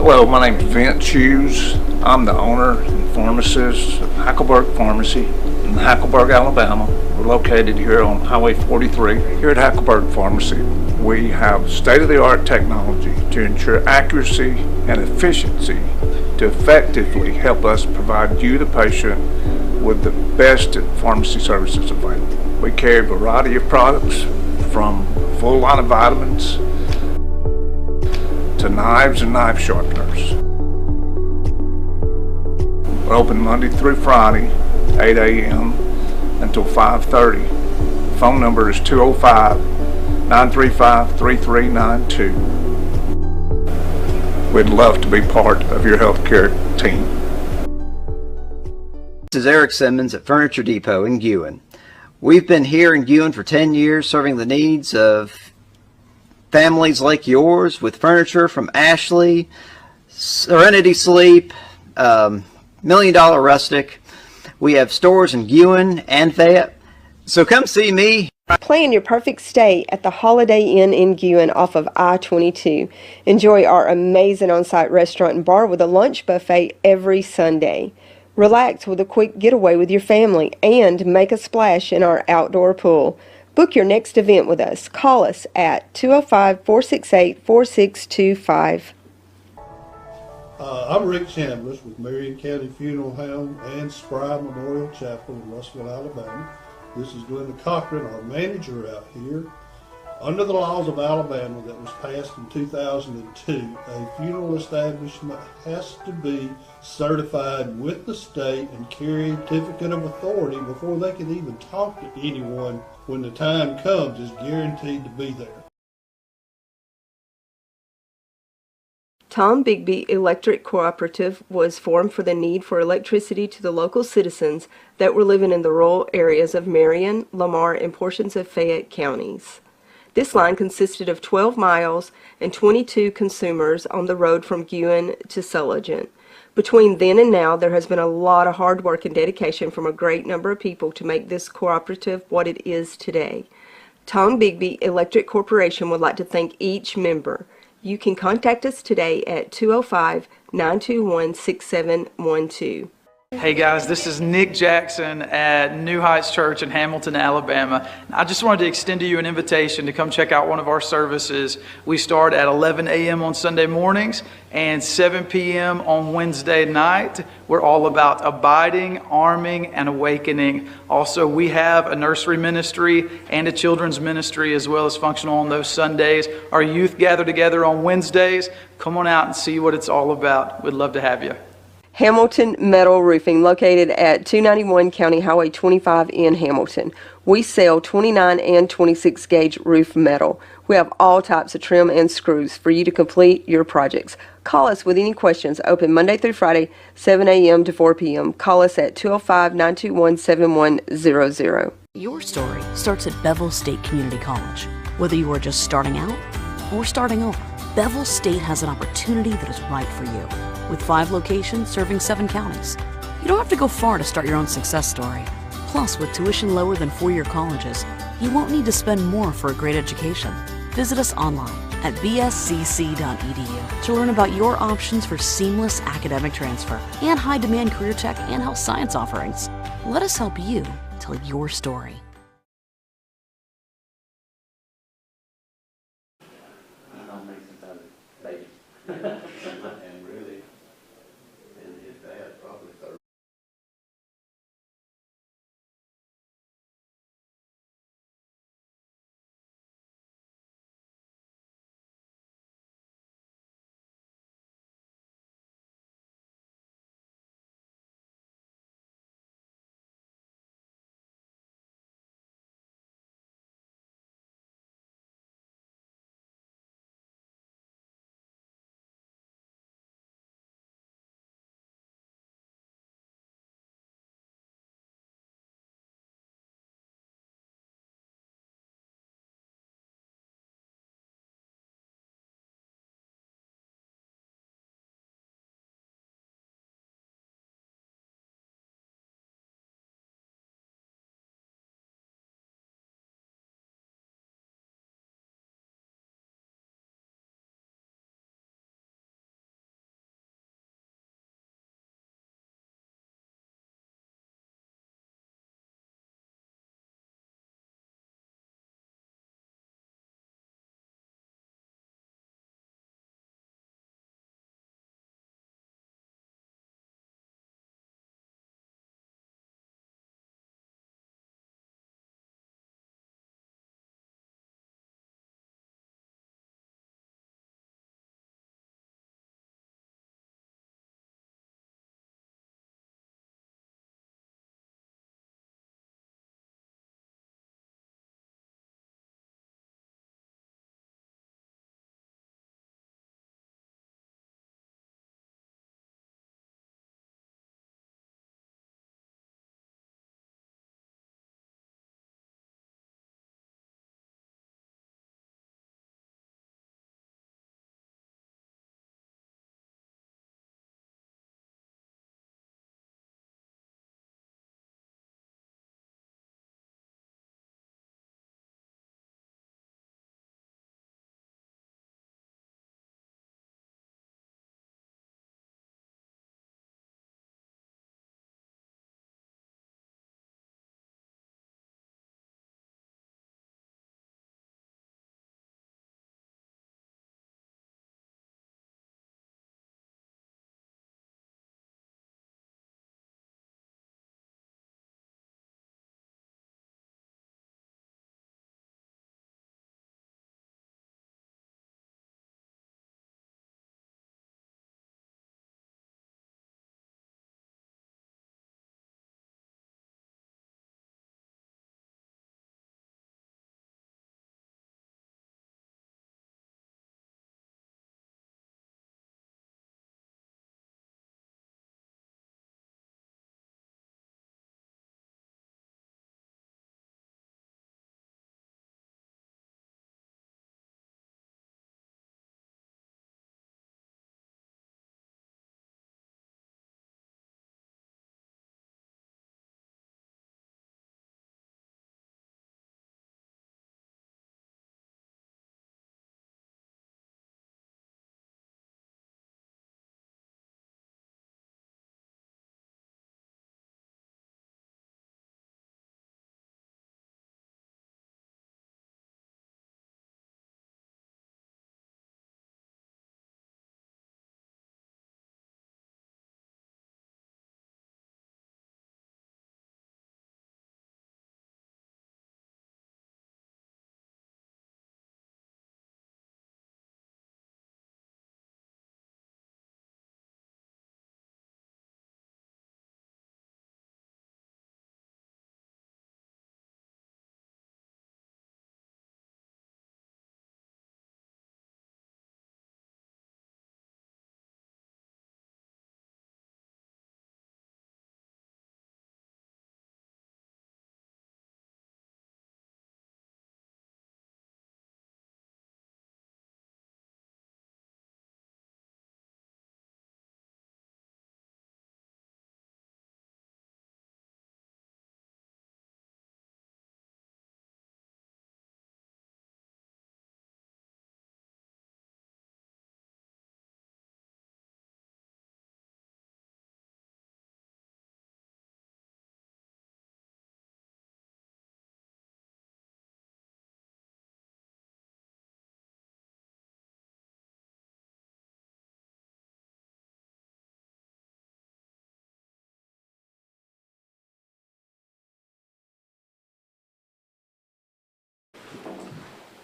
Hello, my name's Vince Hughes. I'm the owner and pharmacist of Hackleburg Pharmacy in Hackleburg, Alabama. We're located here on Highway 43. Here at Hackleburg Pharmacy, we have state-of-the-art technology to ensure accuracy and efficiency to effectively help us provide you, the patient, with the best pharmacy services available. We carry a variety of products from a full line of vitamins to knives and knife sharpeners. We're open Monday through Friday, 8 a.m. until 5:30. Phone number is 205-935-3392. We'd love to be part of your healthcare team. This is Eric Simmons at Furniture Depot in Guin. We've been here in Guin for 10 years serving the needs of families like yours with furniture from Ashley, Serenity Sleep, Million Dollar Rustic. We have stores in Guin and Fayette. So come see me. Plan your perfect stay at the Holiday Inn in Guin off of I-22. Enjoy our amazing on-site restaurant and bar with a lunch buffet every Sunday. Relax with a quick getaway with your family and make a splash in our outdoor pool. Book your next event with us. Call us at 205-468-4625. I'm Rick Chambliss with Marion County Funeral Home and Spry Memorial Chapel in Russellville, Alabama. This is Glenda Cochran, our manager out here. Under the laws of Alabama that was passed in 2002, a funeral establishment has to be certified with the state and carry a certificate of authority before they can even talk to anyone when the time comes is guaranteed to be there. Tom Bigby Electric Cooperative was formed for the need for electricity to the local citizens that were living in the rural areas of Marion, Lamar, and portions of Fayette counties. This line consisted of 12 miles and 22 consumers on the road from Guin to Sulligent. Between then and now, there has been a lot of hard work and dedication from a great number of people to make this cooperative what it is today. Tom Bigby Electric Corporation would like to thank each member. You can contact us today at 205-921-6712. Hey guys, this is Nick Jackson at New Heights Church in Hamilton, Alabama. I just wanted to extend to you an invitation to come check out one of our services. We start at 11 a.m. on Sunday mornings and 7 p.m. on Wednesday night. We're all about abiding, arming, and awakening. Also, we have a nursery ministry and a children's ministry as well as functional on those Sundays. Our youth gather together on Wednesdays. Come on out and see what it's all about. We'd love to have you. Hamilton Metal Roofing, located at 291 County Highway 25 in Hamilton. We sell 29 and 26 gauge roof metal. We have all types of trim and screws for you to complete your projects. Call us with any questions. Open Monday through Friday, 7 a.m. to 4 p.m. Call us at 205-921-7100. Your story starts at Bevel State Community College. Whether you are just starting out or starting over, Bevel State has an opportunity that is right for you. With 5 locations serving 7 counties. You don't have to go far to start your own success story. Plus, with tuition lower than four-year colleges, you won't need to spend more for a great education. Visit us online at bscc.edu to learn about your options for seamless academic transfer and high-demand career tech and health science offerings. Let us help you tell your story.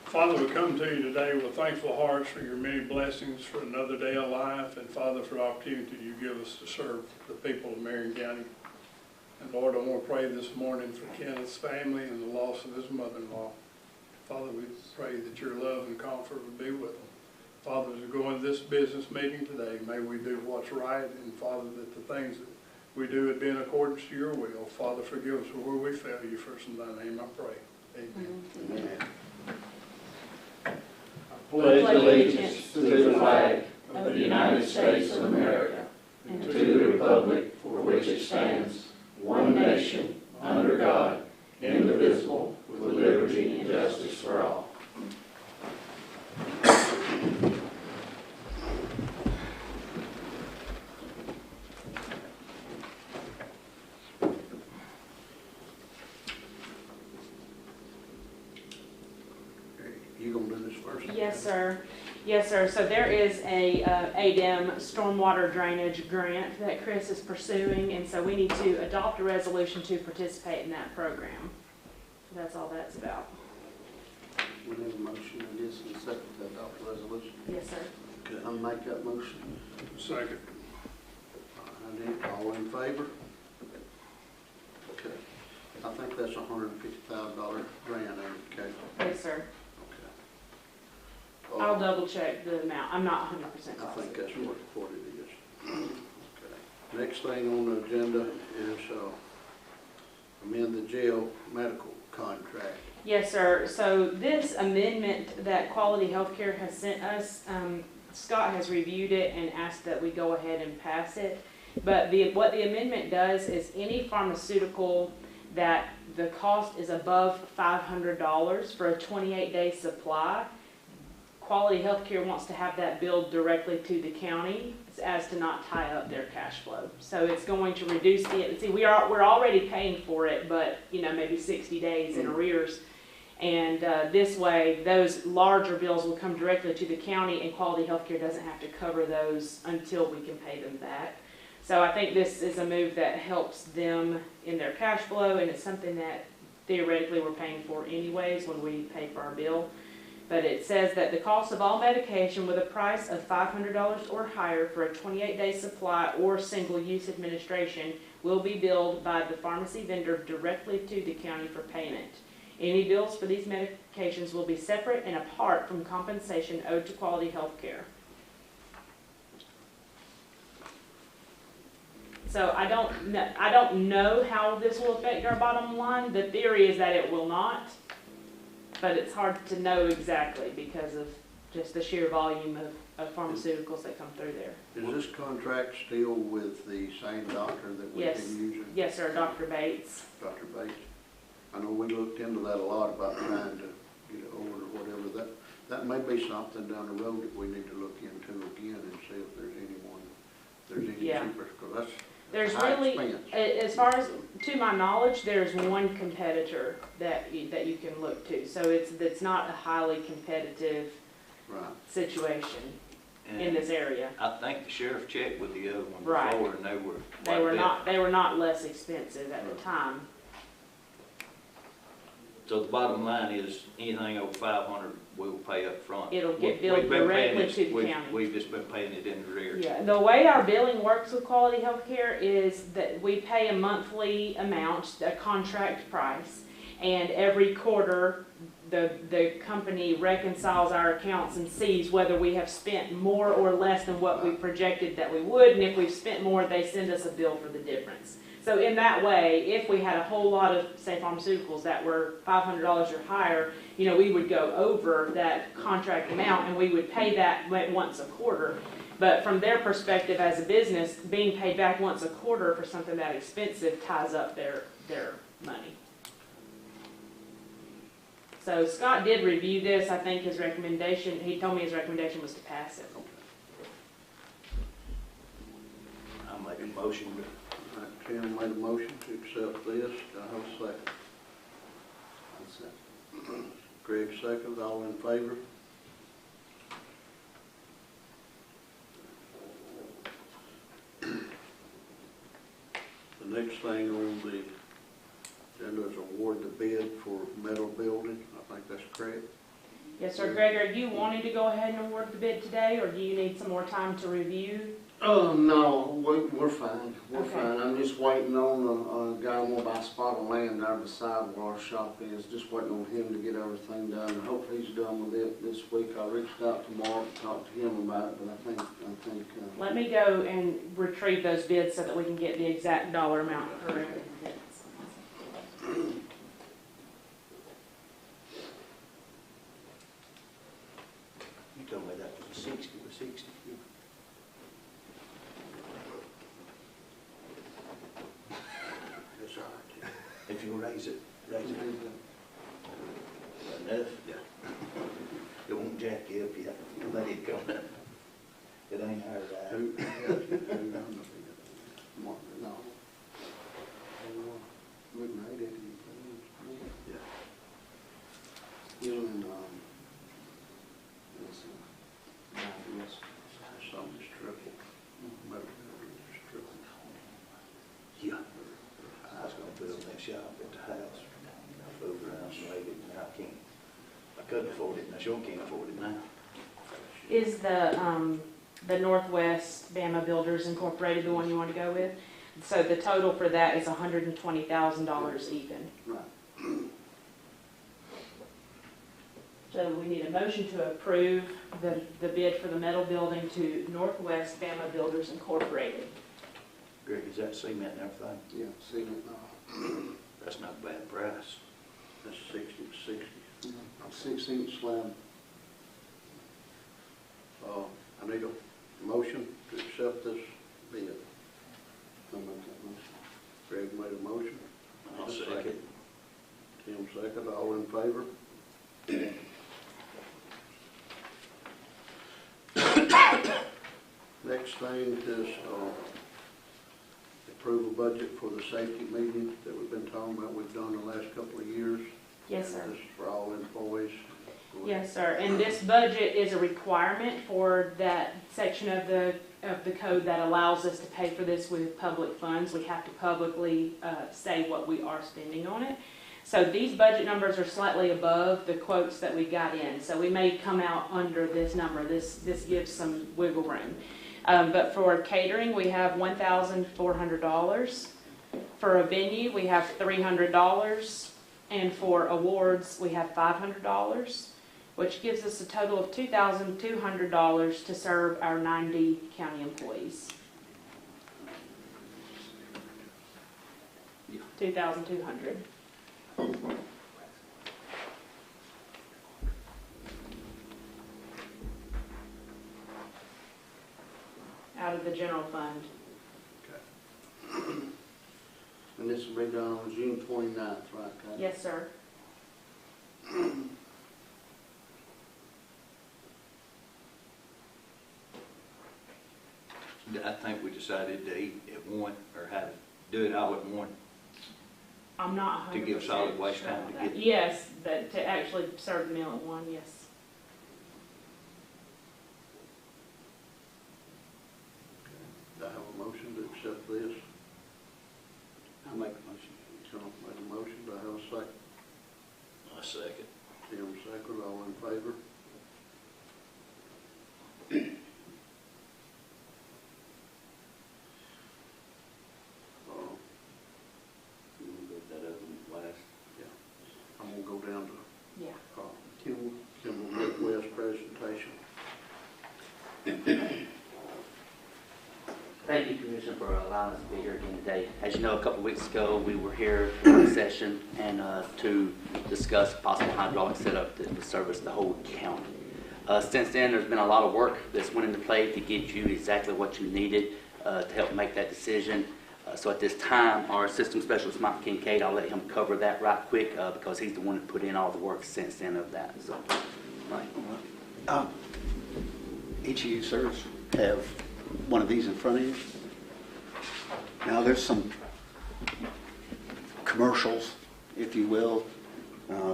Father, we come to you today with thankful hearts for your many blessings, for another day of life, and Father, for the opportunity you give us to serve the people of Marion County. And Lord, I want to pray this morning for Kenneth's family and the loss of his mother-in-law. Father, we pray that your love and comfort would be with them. Father, as we go into this business meeting today, may we do what's right, and Father, that the things that we do would be in accordance to your will. Father, forgive us for where we fail you. First in thy name I pray. Amen. Amen. Pledge allegiance to the flag of the United States of America and to the republic for which it stands, one nation, under God, indivisible, with liberty and justice for all. You gonna do this first? Yes, sir. Yes, sir. So there is a ADEM stormwater drainage grant that Chris is pursuing, and so we need to adopt a resolution to participate in that program. That's all that's about. We need a motion and this and second to adopt the resolution. Yes, sir. Okay, I'll make that motion. Second. All in favor? Okay. I think that's $150,000 grant, okay? Yes, sir. Okay. I'll double check the amount. I'm not 100% I positive. think that's what it is. Okay. Next thing on the agenda is amend the jail medical contract. Yes, sir. So this amendment that Quality Healthcare has sent us, Scott has reviewed it and asked that we go ahead and pass it. But what the amendment does is any pharmaceutical that the cost is above $500 for a 28-day supply, Quality Healthcare wants to have that billed directly to the county as to not tie up their cash flow. So it's going to reduce we're already paying for it, but maybe 60 days in arrears. And this way, those larger bills will come directly to the county, and Quality Healthcare doesn't have to cover those until we can pay them back. So I think this is a move that helps them in their cash flow, and it's something that theoretically we're paying for anyways when we pay for our bill. But it says that the cost of all medication with a price of $500 or higher for a 28-day supply or single-use administration will be billed by the pharmacy vendor directly to the county for payment. Any bills for these medications will be separate and apart from compensation owed to Quality Healthcare. So I don't know how this will affect our bottom line. The theory is that it will not, but it's hard to know exactly because of just the sheer volume of pharmaceuticals that come through there. Is this contract still with the same doctor that we've Yes. been using? Yes, sir, Dr. Bates. Dr. Bates? I know we looked into that a lot about trying to get it over or whatever. That may be something down the road that we need to look into again and see if there's any Yeah. cheaper, because There's high really, expense. as far as, to my knowledge, there's one competitor that you can look to. So it's not a highly competitive Right. situation in And this area. I think the sheriff checked with the other one Right. before, and they were They quite were a bit. they were not less expensive at the time. So the bottom line is, anything over 500, we'll pay up front. It'll get We- billed we've been paying directly this- to the we've- county. We've just been paying it in arrears. Yeah, the way our billing works with Quality Healthcare is that we pay a monthly amount, a contract price, and every quarter, the company reconciles our accounts and sees whether we have spent more or less than what we projected that we would, and if we've spent more, they send us a bill for the difference. So in that way, if we had a whole lot of, say, pharmaceuticals that were $500 or higher, we would go over that contract amount and we would pay that once a quarter. But from their perspective as a business, being paid back once a quarter for something that expensive ties up their money. So Scott did review this. I think he told me his recommendation was to pass it. I'll make a motion to All right, Tim made a motion to accept this. Do I have a second? Greg seconds. All in favor? The next thing on the agenda is award award the bid for metal building. I think that's correct. Yes, sir. Greg, are you wanting to go ahead and award the bid today, or do you need some more time to review? No, we're fine. We're Okay. fine. I'm just waiting on a guy who buy a spot of land there beside where our shop is. Just waiting on him to get everything done. And hopefully he's done with it this week. I reached out to Mark and talked to him about it, but I think. Let me go and retrieve those bids so that we can get the exact dollar amount correct. You told me that was 60 or 60. That's all right. If you raise it enough, yeah. It won't jack you up yet. Let it go. It ain't hard to Who? Mark, no. Wouldn't rate it. Yeah. You and, yes, something's triple. Metal building is triple. Yeah. I was gonna build that shop at the house. I fooled around and made it, and I can't. I couldn't afford it, and I sure can't afford it now. Is the Northwest Bama Builders Incorporated the one you want to go with? So the total for that is $120,000 even. Right. So we need a motion to approve the bid for the metal building to Northwest Bama Builders Incorporated. Greg, is that cement and everything? Yeah, seen it now. That's not a bad price. That's 60. 6-inch slab. I need a motion to accept this bid. I'll make that motion. Greg made a motion. I'll second. Tim second. All in favor? Next thing is approve a budget for the safety meeting that we've been talking about. We've done the last couple of years. Yes, sir. This is for all employees. Yes, sir. And this budget is a requirement for that section of the code that allows us to pay for this with public funds. We have to publicly say what we are spending on it. So these budget numbers are slightly above the quotes that we got in. So we may come out under this number. This gives some wiggle room. But for catering, we have $1,400. For a venue, we have $300. And for awards, we have $500, which gives us a total of $2,200 to serve our 90 county employees. 2,200. Out of the general fund. Okay. And this will be done on June 29th, right, Kate? Yes, sir. I think we decided to eat at one, or how to do it all at one. I'm not 100% To give solid waste sure time of to that. get- Yes, that to actually serve the meal at one, yes. Do I have a motion to accept this? I'll make a motion. Tom made a motion. Do I have a second? I second. Tim second. All in favor? You want to put that up in last? I'm gonna go down to Yeah. Kimball Midwest presentation. Thank you, Commissioner, for allowing us to be here again today. As you know, a couple of weeks ago, we were here in a session and to discuss possible hydraulic setup that would service the whole county. Since then, there's been a lot of work that's went into play to get you exactly what you needed to help make that decision. So at this time, our system specialist, Mike Kincaid, I'll let him cover that right quick because he's the one that put in all the work since then of that. So, Mike. Each of you, sirs, have one of these in front of you. Now, there's some commercials, if you will.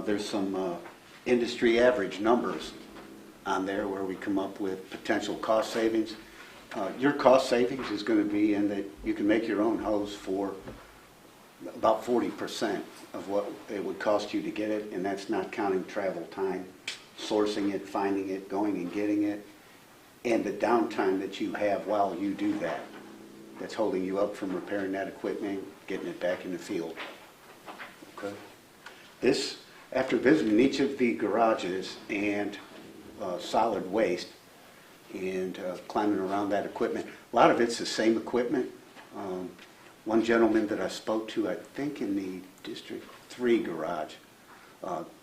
There's some industry average numbers on there where we come up with potential cost savings. Your cost savings is going to be in that you can make your own hose for about 40% of what it would cost you to get it, and that's not counting travel time, sourcing it, finding it, going and getting it, and the downtime that you have while you do that. That's holding you up from repairing that equipment, getting it back in the field. Okay. This, after visiting each of the garages and solid waste and climbing around that equipment, a lot of it's the same equipment. One gentleman that I spoke to, I think in the District 3 garage,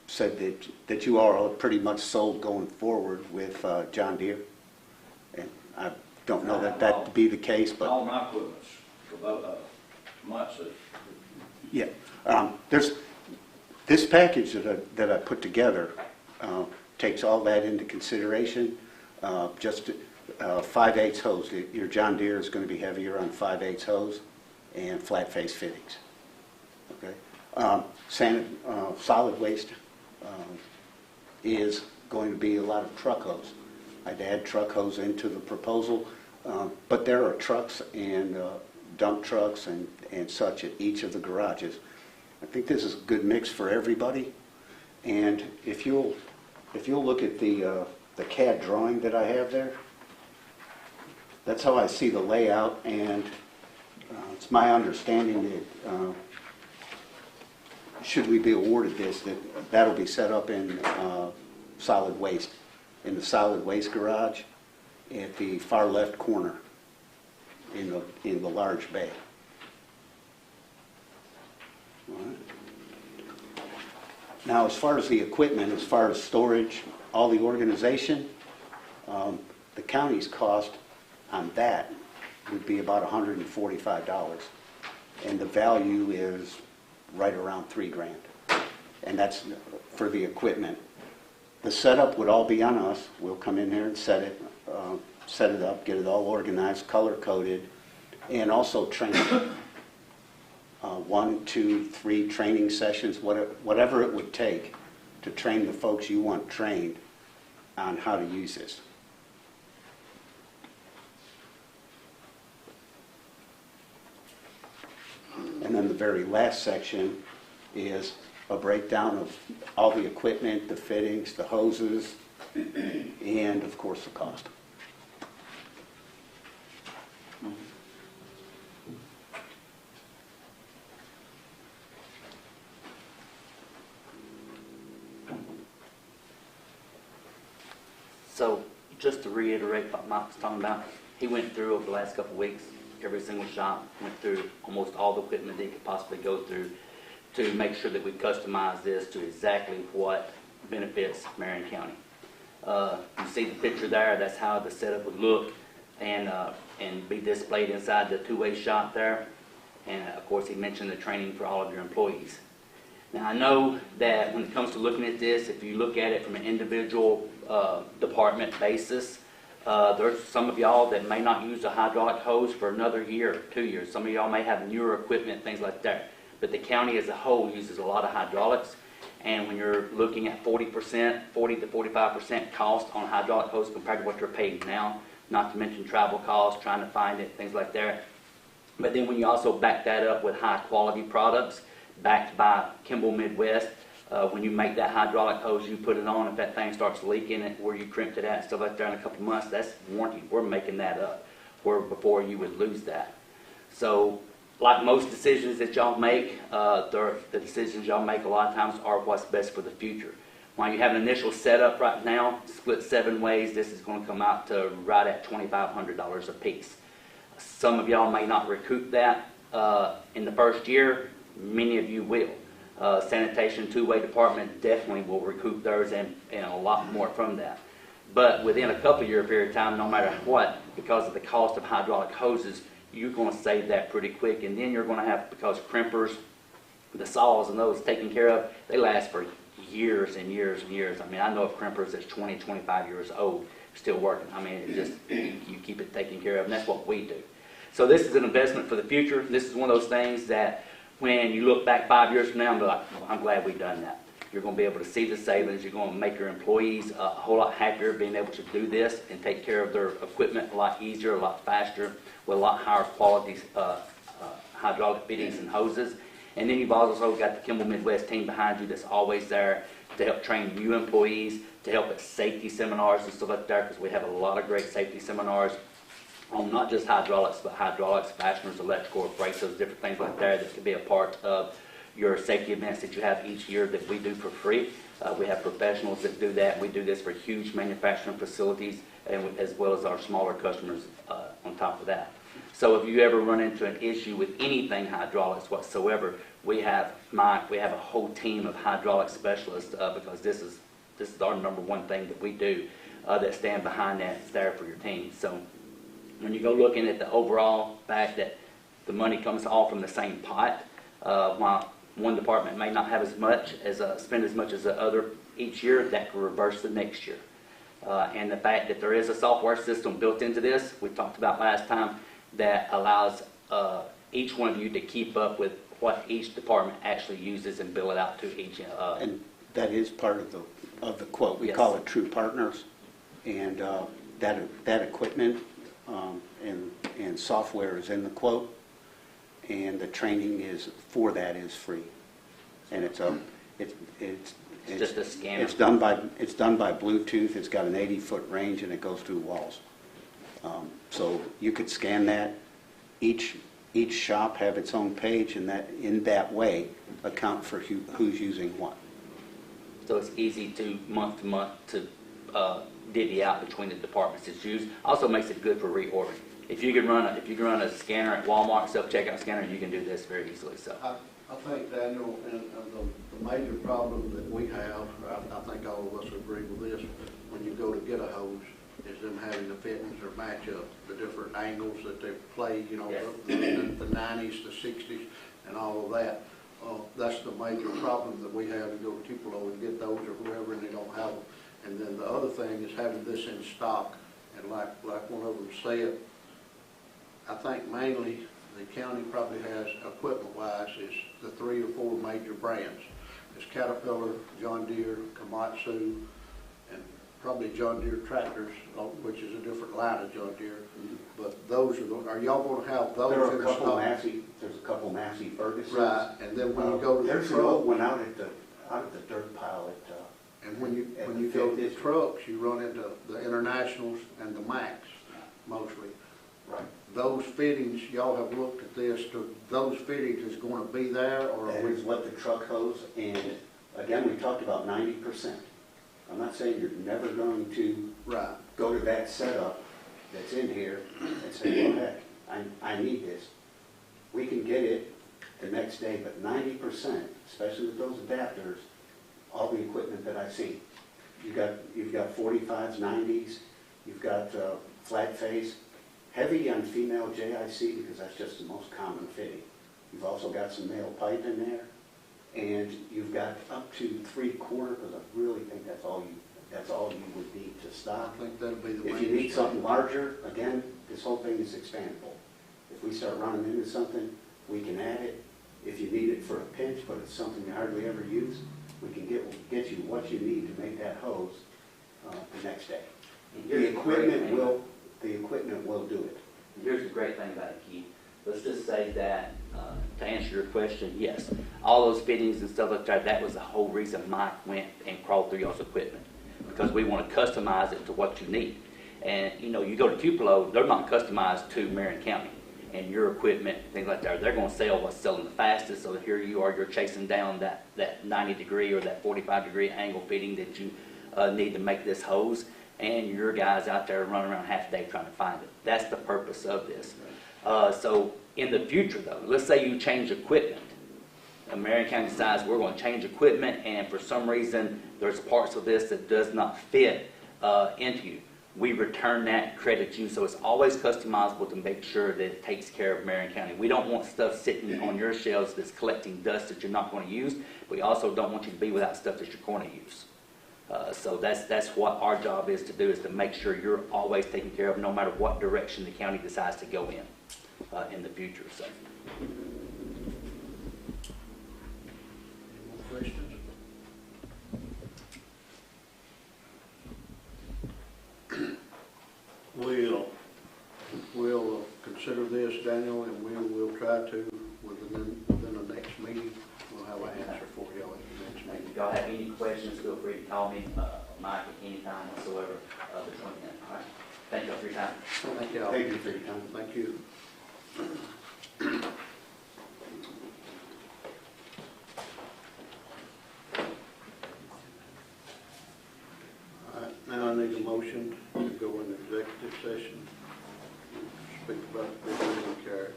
said that you are all pretty much sold going forward with John Deere. And I don't know that to be the case, but All my equipment's Matsu. yeah, there's this package that I put together takes all that into consideration. Just 5/8 hose. Your John Deere is going to be heavier on 5/8 hose and flat face fittings. Okay, solid waste is going to be a lot of truck hose. I'd add truck hose into the proposal, but there are trucks and dump trucks and such at each of the garages. I think this is a good mix for everybody. And if you'll look at the CAD drawing that I have there, that's how I see the layout, and it's my understanding that should we be awarded this, that'll be set up in solid waste, in the solid waste garage at the far left corner in the large bay. All right. Now, as far as the equipment, as far as storage, all the organization, the county's cost on that would be about $145, and the value is right around $3,000, and that's for the equipment. The setup would all be on us. We'll come in here and set it up, get it all organized, color coded, and also train. 1, 2, 3 training sessions, whatever it would take to train the folks you want trained on how to use this. And then the very last section is a breakdown of all the equipment, the fittings, the hoses, and of course the cost. So, just to reiterate what Mike was talking about, he went through over the last couple of weeks, every single shop, went through almost all the equipment that he could possibly go through to make sure that we customize this to exactly what benefits Marion County. You see the picture there, that's how the setup would look and be displayed inside the two-way shop there. And of course, he mentioned the training for all of your employees. Now, I know that when it comes to looking at this, if you look at it from an individual department basis, there's some of y'all that may not use a hydraulic hose for another year, 2 years. Some of y'all may have newer equipment, things like that. But the county as a whole uses a lot of hydraulics. And when you're looking at 40% to 45% cost on hydraulic hose compared to what you're paying now, not to mention travel costs, trying to find it, things like that. But then when you also back that up with high quality products, backed by Kimball Midwest, when you make that hydraulic hose, you put it on, if that thing starts leaking, where you crimped it at and stuff like that in a couple of months, that's warranty. We're making that up, where before you would lose that. So, like most decisions that y'all make, the decisions y'all make a lot of times are what's best for the future. While you have an initial setup right now, split 7 ways, this is going to come out to right at $2,500 a piece. Some of y'all may not recoup that in the first year. Many of you will. Sanitation two-way department definitely will recoup theirs and a lot more from that. But within a couple year period of time, no matter what, because of the cost of hydraulic hoses, you're going to save that pretty quick. And then you're going to have, because crimpers, the saws and those taken care of, they last for years and years and years. I mean, I know of crimpers that's 20, 25 years old, still working. I mean, it just, you keep it taken care of, and that's what we do. So this is an investment for the future. This is one of those things that when you look back 5 years from now, I'm like, well, I'm glad we've done that. You're going to be able to see the savings. You're going to make your employees a whole lot happier being able to do this and take care of their equipment a lot easier, a lot faster, with a lot higher quality hydraulic fittings and hoses. And then you've also got the Kimball Midwest team behind you that's always there to help train new employees, to help at safety seminars and stuff like that, because we have a lot of great safety seminars on not just hydraulics, but hydraulics, fasteners, electrical, abrasives, different things like that could be a part of your safety events that you have each year that we do for free. We have professionals that do that. We do this for huge manufacturing facilities and as well as our smaller customers on top of that. So if you ever run into an issue with anything hydraulics whatsoever, we have a whole team of hydraulic specialists because this is our number one thing that we do that stand behind that. It's there for your team. So when you go looking at the overall fact that the money comes all from the same pot, while one department may not have as much as spend as much as the other each year, that can reverse the next year. And the fact that there is a software system built into this, we talked about last time, that allows each one of you to keep up with what each department actually uses and bill it out to each. And that is part of the quote. We call it True Partners, and that equipment and software is in the quote, and the training is free, and it's just a scanner. It's done by Bluetooth. It's got an 80-foot range, and it goes through walls. So you could scan that. Each shop have its own page, and that in that way account for who's using what. So it's easy to month to divvy out between the departments it's used. Also makes it good for reordering. If you can run a scanner at Walmart, self-checkout scanner, you can do this very easily. So I think, Daniel, and the major problem that we have, I think all of us agree with this, when you go to get a hose, is them having the fittings or match up, the different angles that they play, you know, the 90s, the 60s, and all of that. That's the major problem that we have. You go to Tupelo and get those or whoever, and they don't have them. And then the other thing is having this in stock. And like one of them said, I think mainly the county probably has, equipment-wise, is the 3 or 4 major brands. It's Caterpillar, John Deere, Komatsu, and probably John Deere tractors, which is a different line of John Deere. But those are y'all going to have those There are in a couple stock? There's a couple Massey Fergusons. Right, and then when you go to there's the an truck, old one out of the dirt pile at. and when you go to the trucks, you run into the Internationals and the Max mostly. Right. Those fittings, y'all have looked at this, those fittings is going to be there, or That is what the truck hose, and again, we talked about 90%. I'm not saying you're never going to go to that setup that's in here and say, well, heck, I need this. We can get it the next day, but 90%, especially with those adapters, all the equipment that I've seen. You've got 45s, 90s, you've got flat face, heavy on female JIC because that's just the most common fitting. You've also got some male pipe in there, and you've got up to 3/4 because I really think that's all you would need to stop. I think that'll be the If you need something larger, again, this whole thing is expandable. If we start running into something, we can add it. If you need it for a pinch, but it's something you hardly ever use, we can get you what you need to make that hose the next day. The equipment will do it. Here's the great thing about it, Keith. Let's just say that, to answer your question, yes, all those fittings and stuff like that, that was the whole reason Mike went and crawled through y'all's equipment, because we want to customize it to what you need. And, you know, you go to Tupelo, they're not customized to Marion County. And your equipment, things like that, they're going to sell what's selling the fastest. So here you are, you're chasing down that 90-degree or that 45-degree angle fitting that you need to make this hose. And your guys out there running around half a day trying to find it. That's the purpose of this. So in the future, though, let's say you change equipment. Marion County decides we're going to change equipment, and for some reason there's parts of this that does not fit into you. We return that and credit you, so it's always customizable to make sure that it takes care of Marion County. We don't want stuff sitting on your shelves that's collecting dust that you're not going to use. We also don't want you to be without stuff that you're going to use. So that's what our job is to do, is to make sure you're always taken care of, no matter what direction the county decides to go in the future. So. Any more questions? We'll consider this, Daniel, and we will try to, within the next meeting, y'all have any questions, feel free to call me, Mike, at any time whatsoever between then. All right. Thank y'all for your time. Thank you all. Thank you for your time. Thank you. All right, now I need a motion to go into executive session. Speak about the legal character.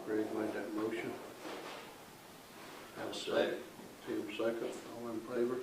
Greg made that motion. Have a second. Tim second. All in favor?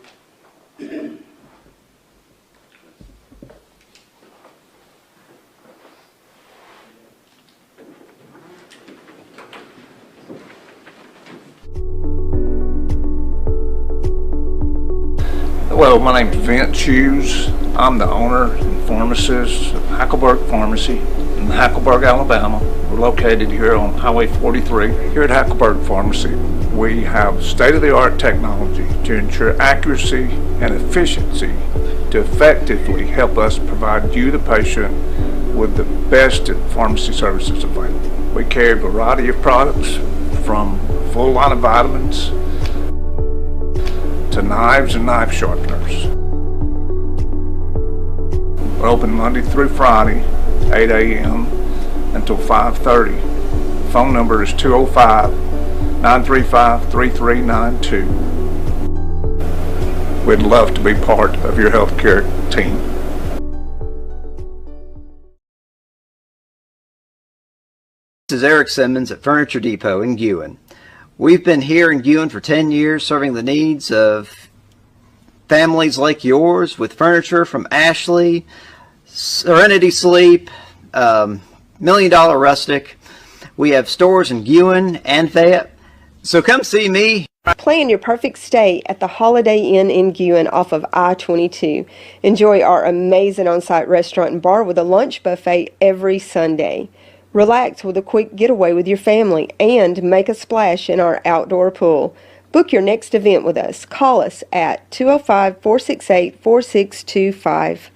Well, my name's Vince Hughes. I'm the owner and pharmacist of Hackleburg Pharmacy in Hackleburg, Alabama. We're located here on Highway 43. Here at Hackleburg Pharmacy, we have state-of-the-art technology to ensure accuracy and efficiency to effectively help us provide you, the patient, with the best pharmacy services available. We carry a variety of products from a full line of vitamins to knives and knife sharpeners. We're open Monday through Friday, 8 a.m. until 5:30. Phone number is 205-935-3392. We'd love to be part of your healthcare team. This is Eric Simmons at Furniture Depot in Guin. We've been here in Guin for 10 years serving the needs of families like yours with furniture from Ashley, Serenity Sleep, $1 Million Rustic. We have stores in Guin and Fayette. So come see me. Plan your perfect stay at the Holiday Inn in Guin off of I-22. Enjoy our amazing on-site restaurant and bar with a lunch buffet every Sunday. Relax with a quick getaway with your family and make a splash in our outdoor pool. Book your next event with us. Call us at 205-468-4625.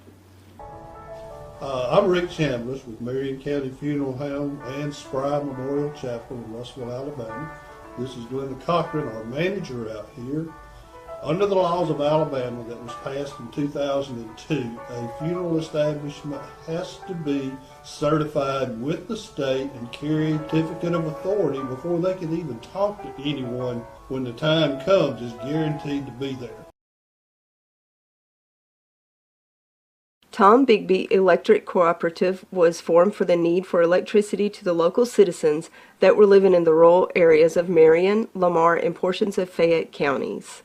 I'm Rick Chambliss with Marion County Funeral Home and Spry Memorial Chapel in Russellville, Alabama. This is Glenda Cochran, our manager out here. Under the laws of Alabama that was passed in 2002, a funeral establishment has to be certified with the state and carry a certificate of authority before they can even talk to anyone when the time comes. Is guaranteed to be there. Tom Bigby Electric Cooperative was formed for the need for electricity to the local citizens that were living in the rural areas of Marion, Lamar, and portions of Fayette counties.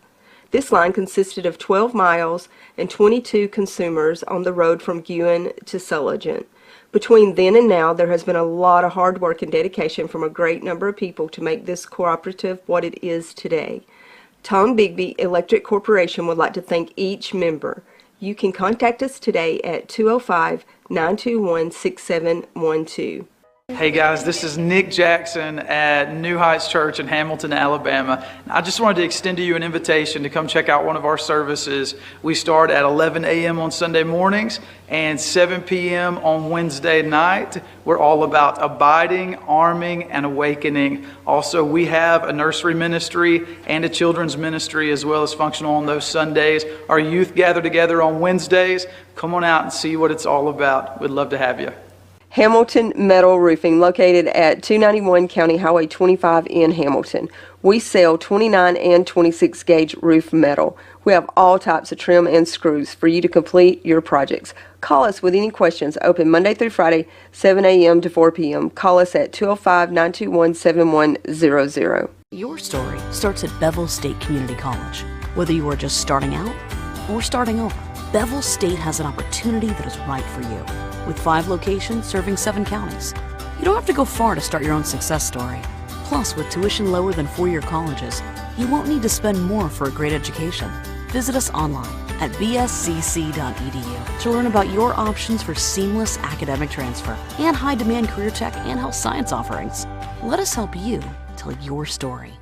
This line consisted of 12 miles and 22 consumers on the road from Guin to Sulligent. Between then and now, there has been a lot of hard work and dedication from a great number of people to make this cooperative what it is today. Tom Bigby Electric Corporation would like to thank each member. You can contact us today at 205-921-6712. Hey guys, this is Nick Jackson at New Heights Church in Hamilton, Alabama. I just wanted to extend to you an invitation to come check out one of our services. We start at 11 a.m. on Sunday mornings and 7 p.m. on Wednesday night. We're all about abiding, arming, and awakening. Also, we have a nursery ministry and a children's ministry as well as functional on those Sundays. Our youth gather together on Wednesdays. Come on out and see what it's all about. We'd love to have you. Hamilton Metal Roofing, located at 291 County Highway 25 in Hamilton. We sell 29 and 26 gauge roof metal. We have all types of trim and screws for you to complete your projects. Call us with any questions. Open Monday through Friday, 7 a.m. to 4 p.m. Call us at 205-921-7100. Your story starts at Bevel State Community College. Whether you are just starting out or starting over, Bevel State has an opportunity that is right for you. With 5 locations serving 7 counties. You don't have to go far to start your own success story. Plus, with tuition lower than 4-year colleges, you won't need to spend more for a great education. Visit us online at bscc.edu to learn about your options for seamless academic transfer and high-demand career tech and health science offerings. Let us help you tell your story.